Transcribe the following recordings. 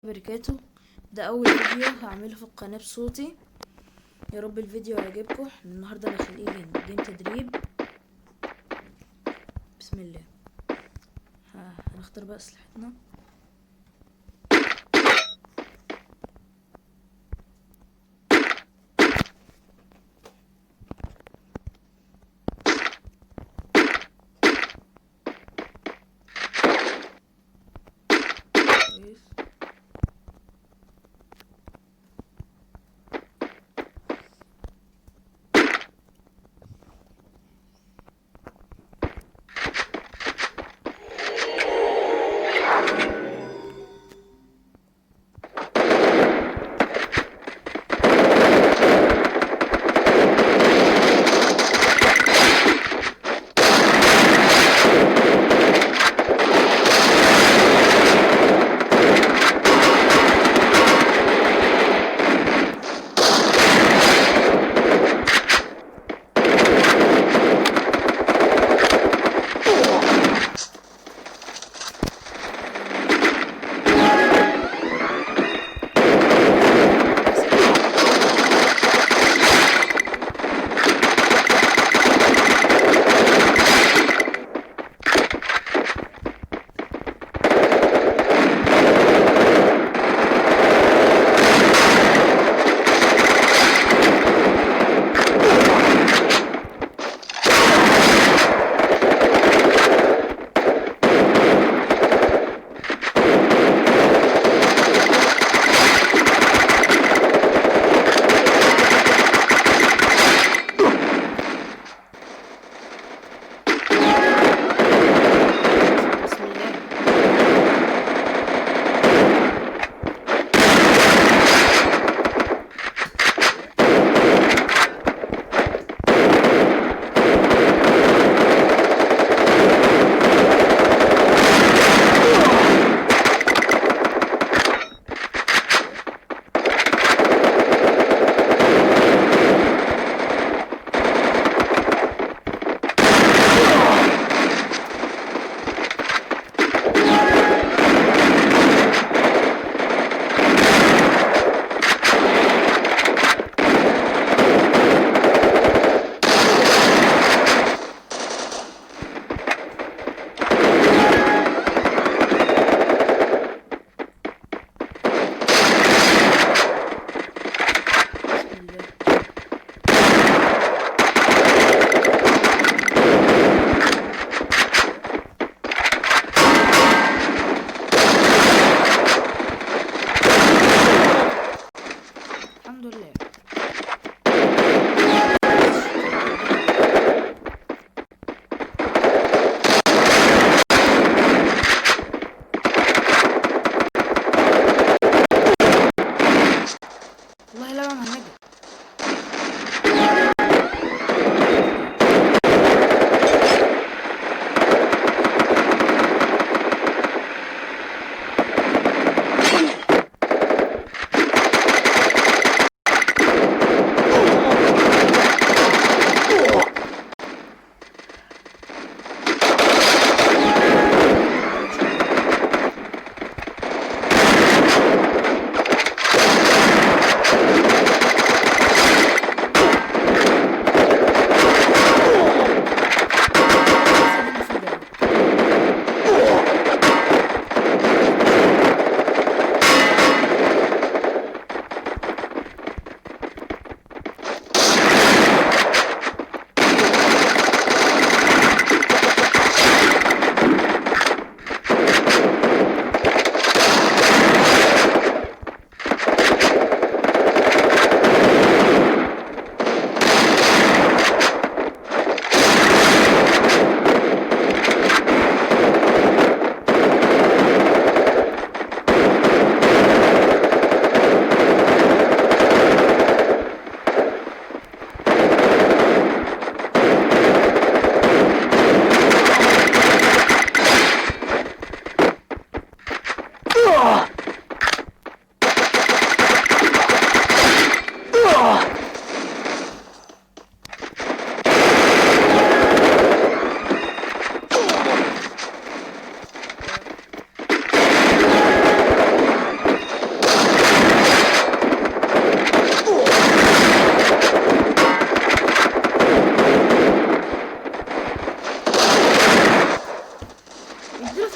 وبركاته. ده اول فيديو هعمله في القناه بصوتي. يا رب الفيديو يعجبكم. النهارده داخلين جيم تدريب. بسم الله. هنختار بقى اسلحتنا. كويس.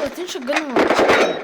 مرتين شجعني وما رضيتش أكمل.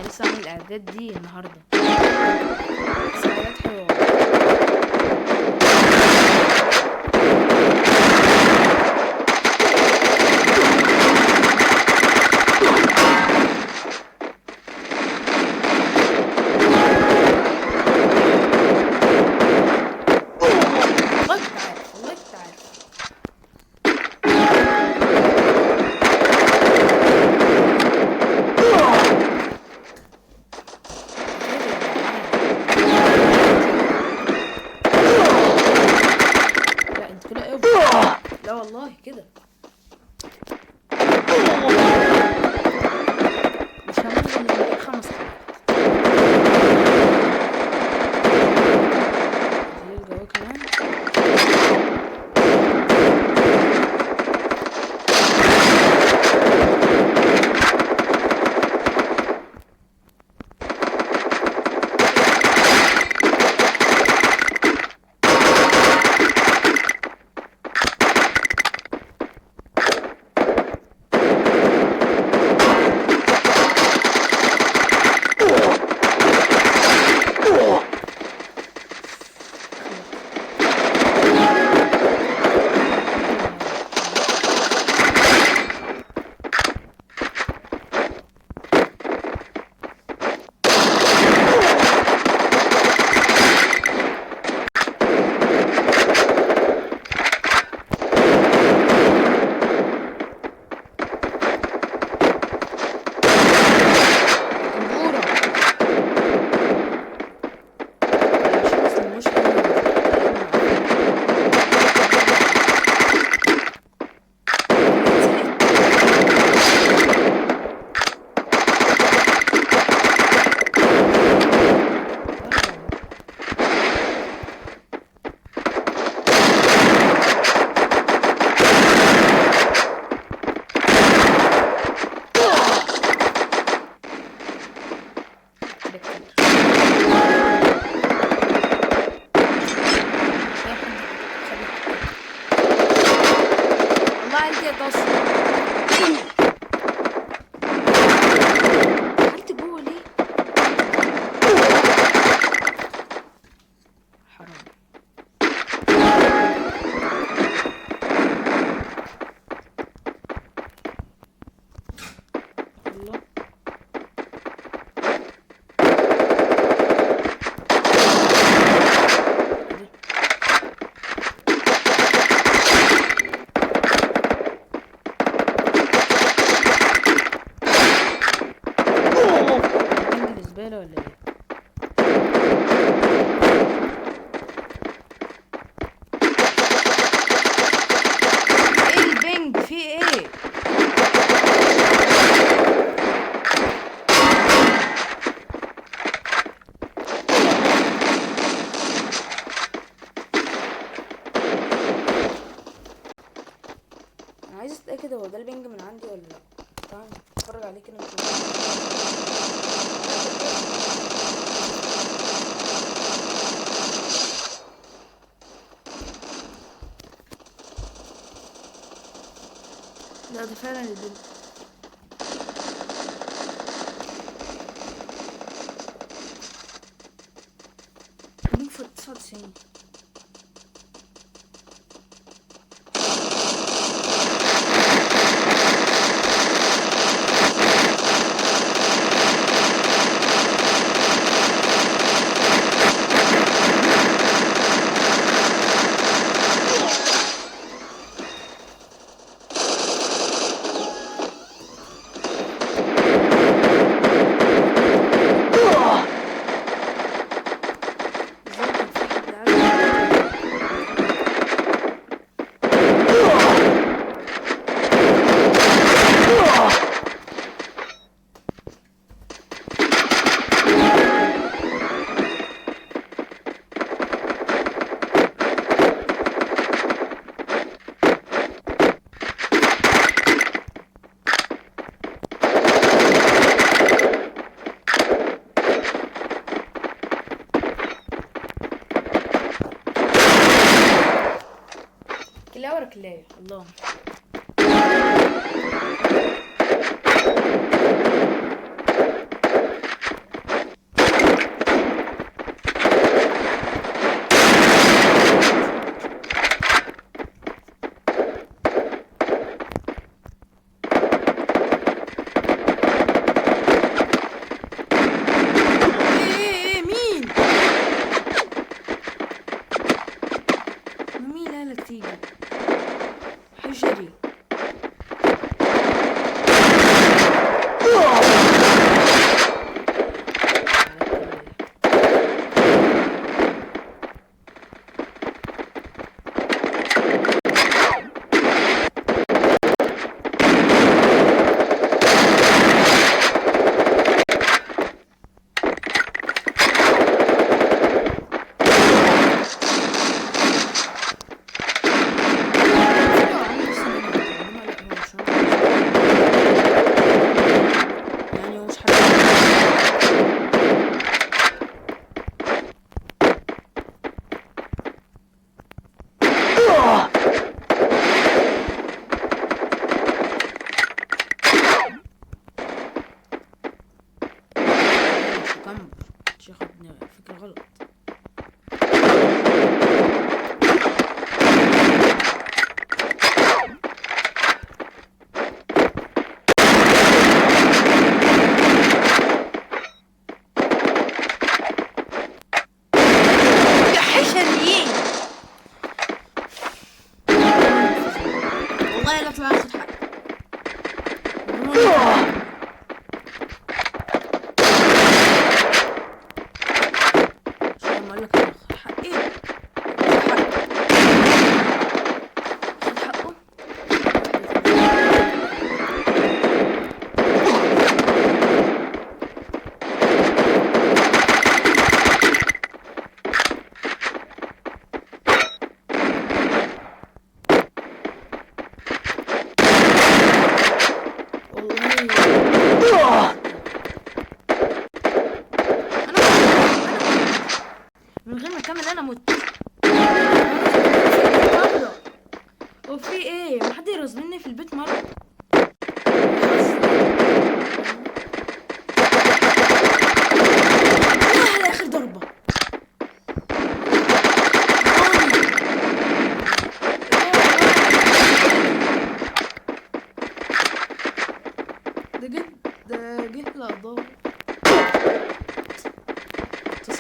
لسه عامل الاعداد دي النهارده، بس حاجات حلوه. لا والله كده مش هنزل 5 الجو كمان. ولا ايه؟ ايه البنج في ايه؟ انا عايز اتاكد هو ده البنج من عندي ولا لا. تعال نتفرج عليه كده لا ده فعلا البنج. البنج في 99. كلاية ورا كلاية. الله. تيجي حجري. ياخدنا فكرة غلط. يا حشريين والله لا تبغى اخذ حق. من غير ما اكمل انا مت. وفي ايه؟ ما حد يرزمني في البيت مره. على اخر ضربه. ده جه لقضاء.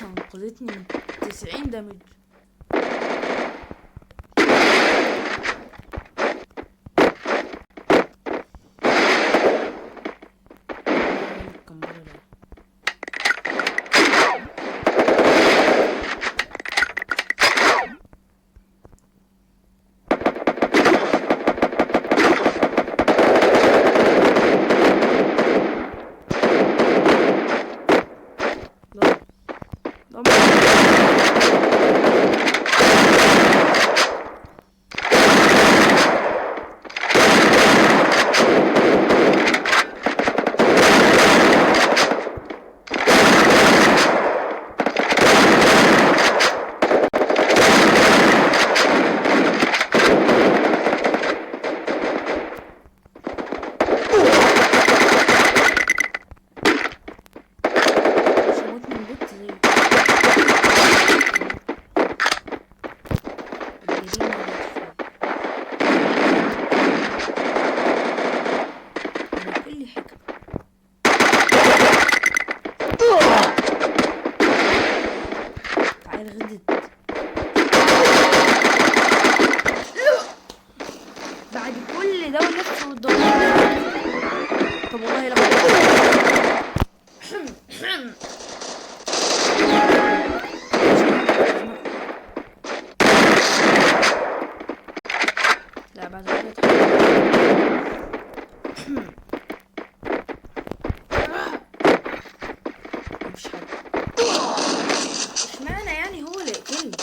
انقذتني من 90 دمج. بعد كل ده ولف والدور. طب والله لا لا بعد كده مش حد. اشمعنى يعني هو اللي يقتلني؟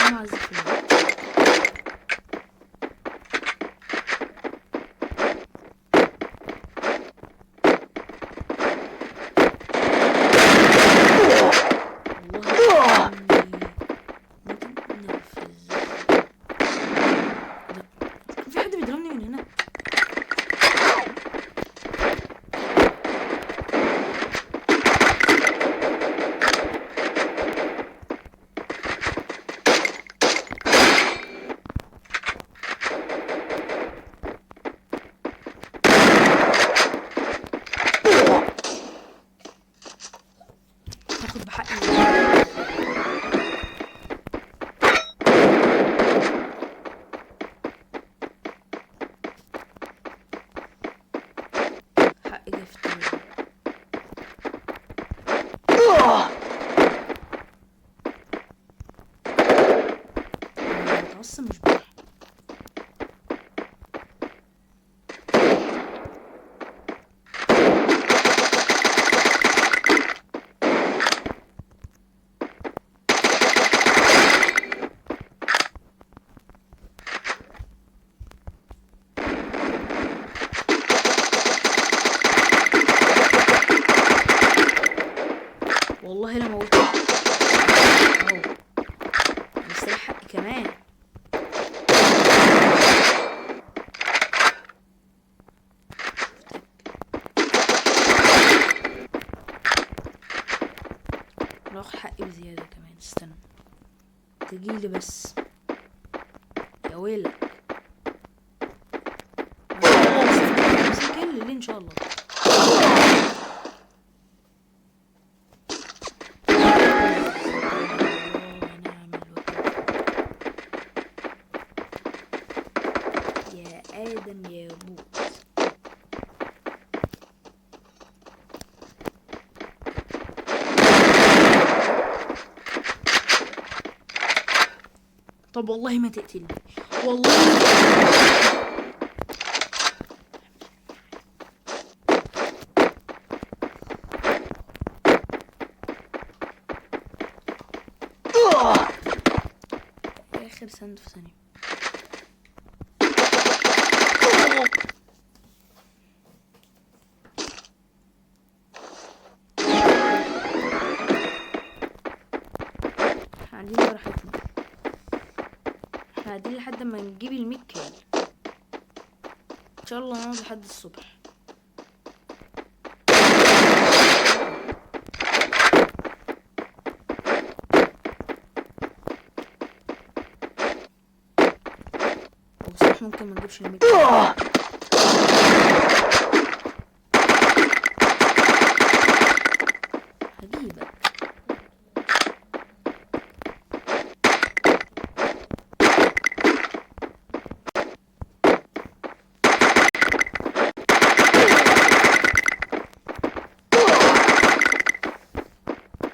والله عز وجل. في حد بيضربني من هنا. هاخد بحقي. حقي جفت. بتعصب مش بروح. والله لا موت. اهو مستريح حقي كمان. ناخد حقي بزيادة كمان. استنى تجيلي بس يا ويلك. كل اللي ان شاء الله. يا ادم يا بوت. طب والله ما تقتلني. والله ما تقتلني. اخر سند في ثانية. احنا قاعدين براحتنا. احنا قاعدين لحد ما نجيب ال100 كيل. ان شاء الله نقعد لحد الصبح. وصح ممكن ما نجيبش ال100 كيل. هجيبك.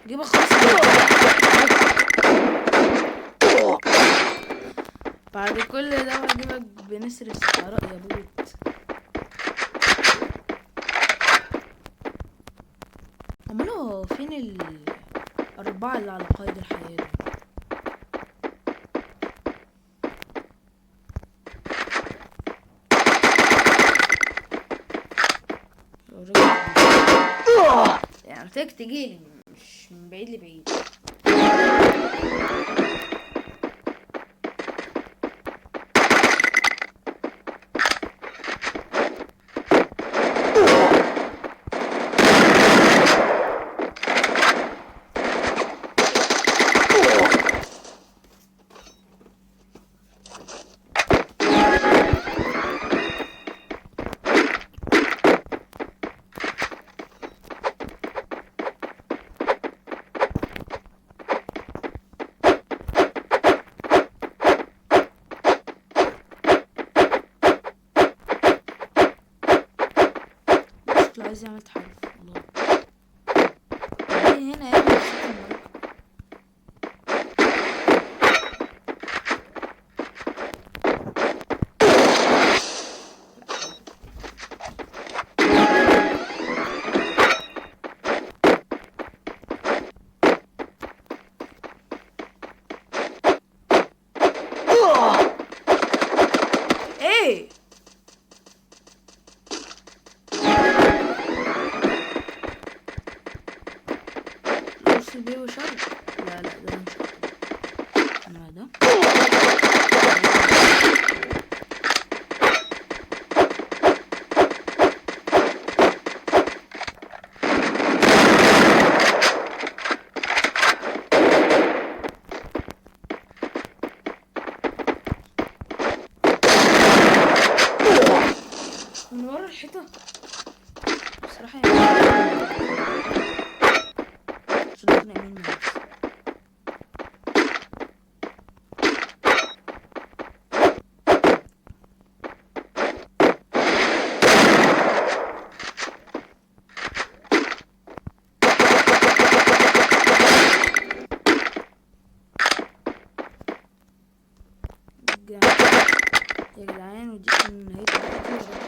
جيبك خلاص. بعد كل ده هجيبك بنسر الصحراء يا بوت. امال هو فين الاربعة اللي على قيد الحياة دول؟ يعني قلت لك تجيلي مش من بعيد لبعيد. شكله عايز يعمل تحالف. الله هنا يا ابني. فصل بيه وشر. لا لا، ده مش انا ده. من ورا الحيطة بصراحة يعني عشان اقنع مين من نفسي. يا جدعان ودي كان نهاية الفيديو.